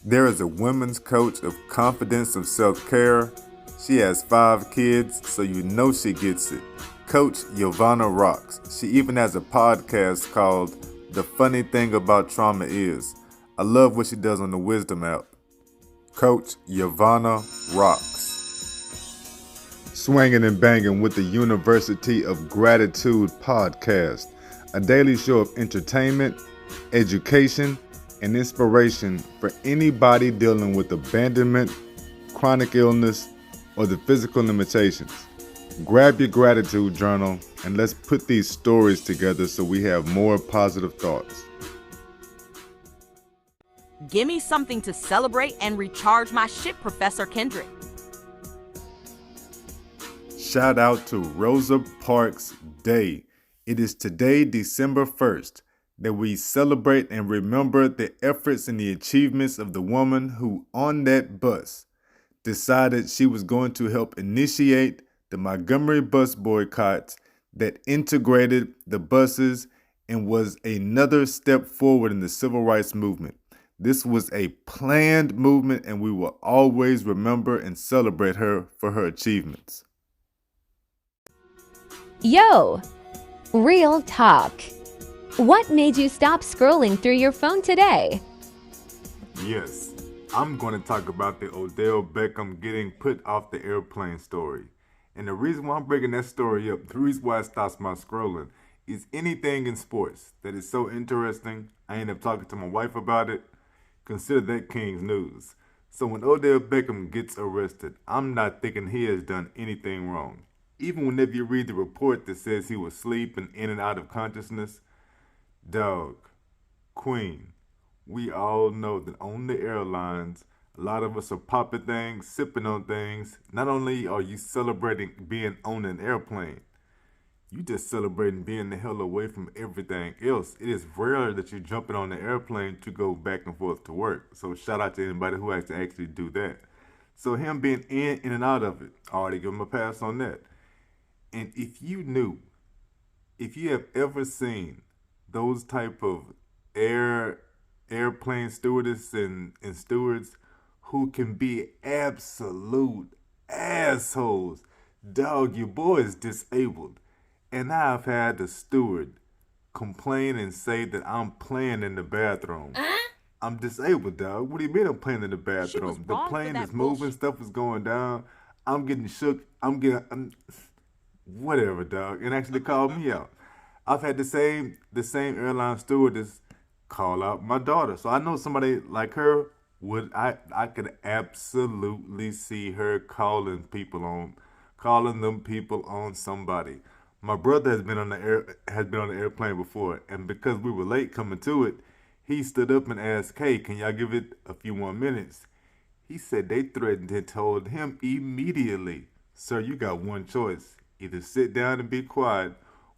There is a women's coach of confidence of self-care. She has 5 kids, so you know she gets it. CoachYovannaRocks. She even has a podcast called The Funny Thing About Trauma Is. I love what she does on the Wisdom app. Coach Yovanna Rocks. Swinging and Banging with the University of Gratitude podcast, a daily show of entertainment, education, and inspiration for anybody dealing with abandonment, chronic illness, or the physical limitations. Grab your gratitude journal and let's put these stories together so we have more positive thoughts. Give me something to celebrate and recharge my ship, Professor Kendrick. Shout out to Rosa Parks Day. It is today, December 1st, that we celebrate and remember the efforts and the achievements of the woman who, on that bus, decided she was going to help initiate the Montgomery bus boycotts that integrated the buses and was another step forward in the civil rights movement. This was a planned movement, and we will always remember and celebrate her for her achievements. Yo, real talk. What made you stop scrolling through your phone today? Yes, I'm going to talk about the Odell Beckham getting put off the airplane story. And the reason why I'm bringing that story up, the reason why it stops my scrolling, is anything in sports that is so interesting, I end up talking to my wife about it. Consider that King's news. So when Odell Beckham gets arrested, I'm not thinking he has done anything wrong. Even whenever you read the report that says he was asleep and in and out of consciousness, dog, Queen, we all know that on the airlines, a lot of us are popping things, sipping on things. Not only are you celebrating being on an airplane, you just celebrating being the hell away from everything else. It is rare that you're jumping on the airplane to go back and forth to work. So shout out to anybody who has to actually do that. So him being in and out of it, I already give him a pass on that. And if you have ever seen those type of airplane stewardess and stewards who can be absolute assholes, dog, your boy is disabled. And I've had the steward complain and say that I'm playing in the bathroom. I'm disabled, dog. What do you mean I'm playing in the bathroom? The plane is moving, stuff is going down. I'm getting shook. Whatever, dog. And actually called me out. I've had the same airline stewardess call out my daughter. So I know somebody like her I could absolutely see her calling them people on somebody. My brother has been on the airplane before, and because we were late coming to it, he stood up and asked, "Hey, can y'all give it a few more minutes?" He said they threatened and told him immediately, "Sir, you got one choice. Either sit down and be quiet,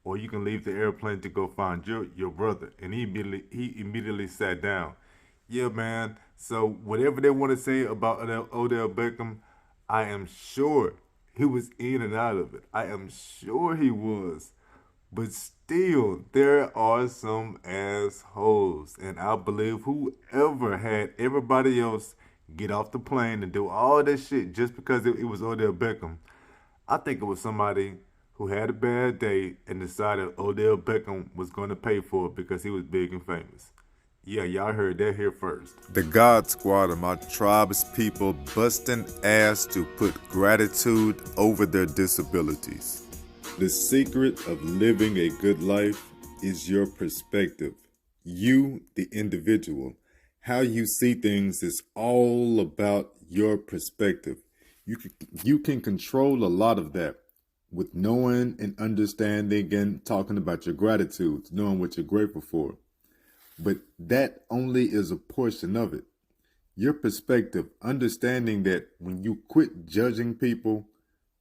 or you can leave the airplane to go find your brother." And he immediately sat down. Yeah, man. So whatever they want to say about Odell Beckham, I am sure he was in and out of it. I am sure he was. But still, there are some assholes. And I believe whoever had everybody else get off the plane and do all that shit just because it was Odell Beckham, I think it was somebody who had a bad day and decided Odell Beckham was going to pay for it because he was big and famous. Yeah, y'all heard that here first. The God Squad of my tribe's people busting ass to put gratitude over their disabilities. The secret of living a good life is your perspective. You, the individual, how you see things is all about your perspective. You can control a lot of that with knowing and understanding and talking about your gratitude, knowing what you're grateful for. But that only is a portion of it. Your perspective, understanding that when you quit judging people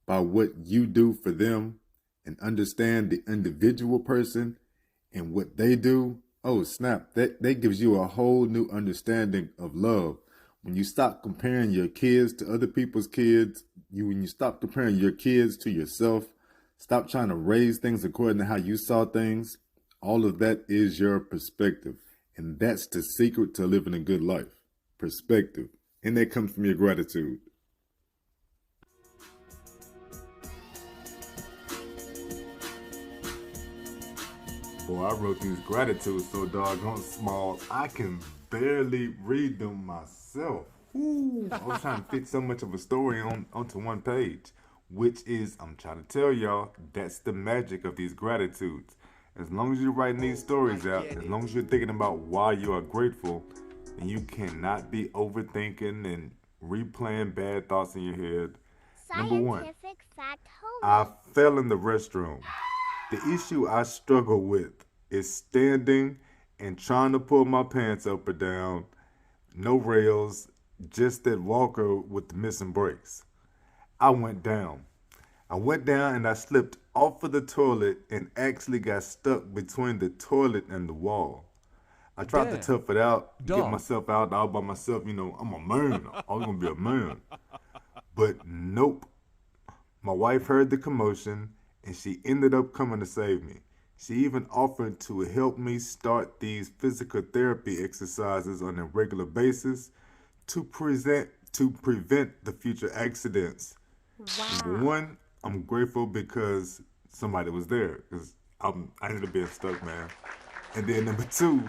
by what you do for them and understand the individual person and what they do, oh snap, that gives you a whole new understanding of love. When you stop comparing your kids to other people's kids, when you stop comparing your kids to yourself, stop trying to raise things according to how you saw things, all of that is your perspective. And that's the secret to living a good life. perspective, and that comes from your gratitude. Boy, I wrote these gratitudes so doggone small, I can barely read them myself. Ooh, I was trying to fit so much of a story onto one page, which is, I'm trying to tell y'all, that's the magic of these gratitudes. As long as you're writing these stories out, as long as you're thinking about why you are grateful, and you cannot be overthinking and replaying bad thoughts in your head. Number one, I fell in the restroom. The issue I struggle with is standing and trying to pull my pants up or down. No rails, just that walker with the missing brakes. I went down. And I slipped off of the toilet and actually got stuck between the toilet and the wall. I tried to tough it out, get myself out all by myself. You know, I'm a man. I was going to be a man. But nope. My wife heard the commotion and she ended up coming to save me. She even offered to help me start these physical therapy exercises on a regular basis to prevent the future accidents. Wow. Number one, I'm grateful because somebody was there, because I ended up being stuck, man. And then number two,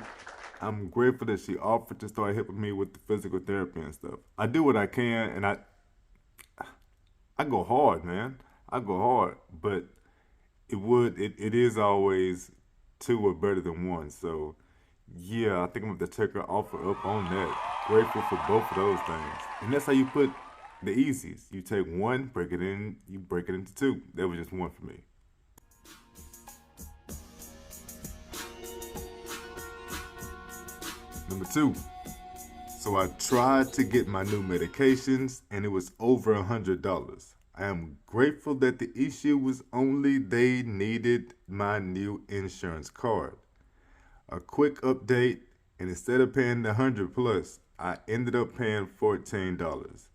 I'm grateful that she offered to start helping me with the physical therapy and stuff. I do what I can, and I go hard, man. I go hard, but it is always two are better than one. So yeah, I think I'm gonna have to take her offer up on that. Grateful for both of those things. And that's how you put the easies. You take one, you break it into two. That was just one for me. Number two. So I tried to get my new medications and it was over $100. I am grateful that the issue was only they needed my new insurance card. A quick update, and instead of paying the $100 plus, I ended up paying $14.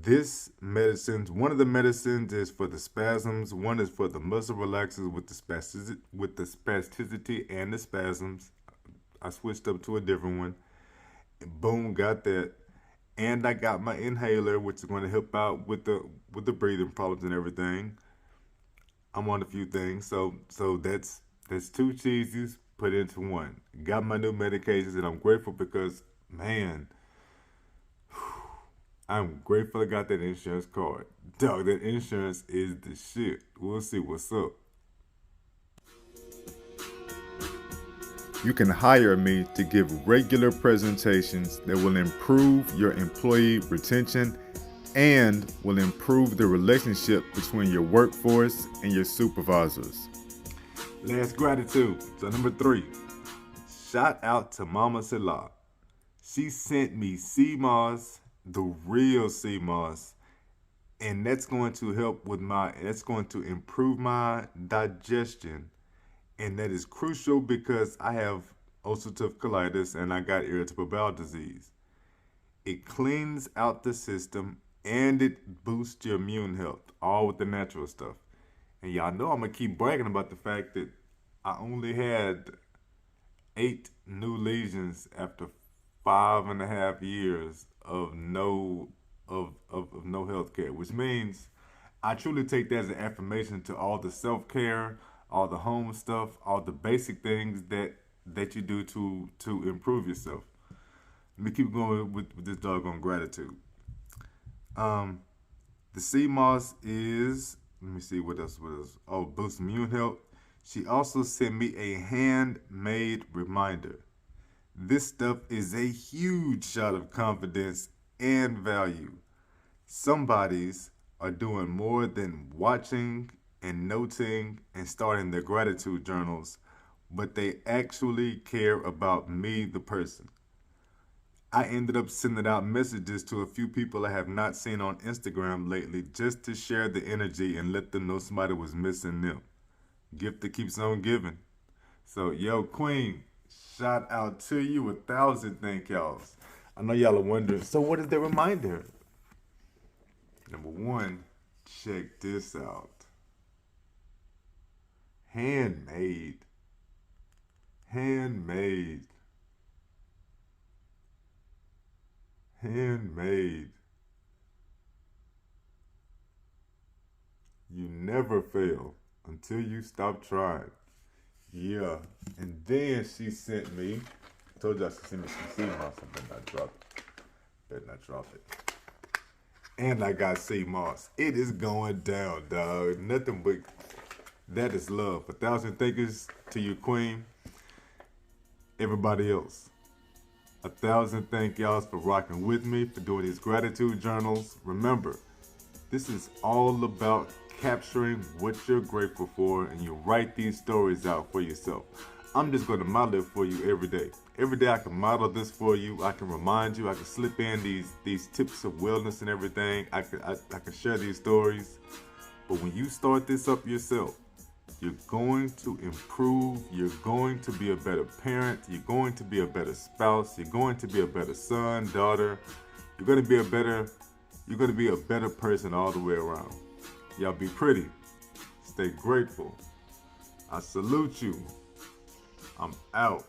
This medicine, one of the medicines is for the spasms, one is for the muscle relaxers with the spasticity and the spasms. I switched up to a different one. Boom, got that. And I got my inhaler, which is going to help out with the breathing problems and everything. I'm on a few things, so that's two cheeses put into one. Got my new medications, and I'm grateful because, man, I'm grateful I got that insurance card. Dog, that insurance is the shit. We'll see what's up. You can hire me to give regular presentations that will improve your employee retention and will improve the relationship between your workforce and your supervisors. Last gratitude. So number 3, shout out to Mama Selah. She sent me sea moss, the real sea moss, and that's going to improve my digestion. And that is crucial because I have ulcerative colitis and I got irritable bowel disease. It cleans out the system and it boosts your immune health, all with the natural stuff. And y'all know I'm going to keep bragging about the fact that I only had 8 new lesions after 5.5 years of no health care, which means I truly take that as an affirmation to all the self-care, all the home stuff, all the basic things that you do to improve yourself. Let me keep going with this doggone gratitude. The sea moss is, let me see what else. Oh, boost immune health. She also sent me a handmade reminder. This stuff is a huge shot of confidence and value. Some bodies are doing more than watching and noting and starting their gratitude journals, but they actually care about me, the person. I ended up sending out messages to a few people I have not seen on Instagram lately just to share the energy and let them know somebody was missing them. Gift that keeps on giving. So, yo, Queen, shout out to you, 1,000 thank y'alls. I know y'all are wondering, so what is the reminder? Number 1, check this out. Handmade. Handmade. You never fail until you stop trying. Yeah. And then she sent me, I told you I sent me some sea moss. I better not drop it. Better not drop it. And I got sea moss. It is going down, dog. Nothing but that is love. 1,000 thank yous to you, queen. Everybody else. 1,000 thank y'all for rocking with me, for doing these gratitude journals. Remember, this is all about capturing what you're grateful for, and you write these stories out for yourself. I'm just going to model it for you every day. Every day I can model this for you. I can remind you. I can slip in these tips of wellness and everything. I can share these stories. But when you start this up yourself, you're going to improve. You're going to be a better parent. You're going to be a better spouse. You're going to be a better son, daughter. You're going to be a better person all the way around. Y'all be pretty. Stay grateful. I salute you. I'm out.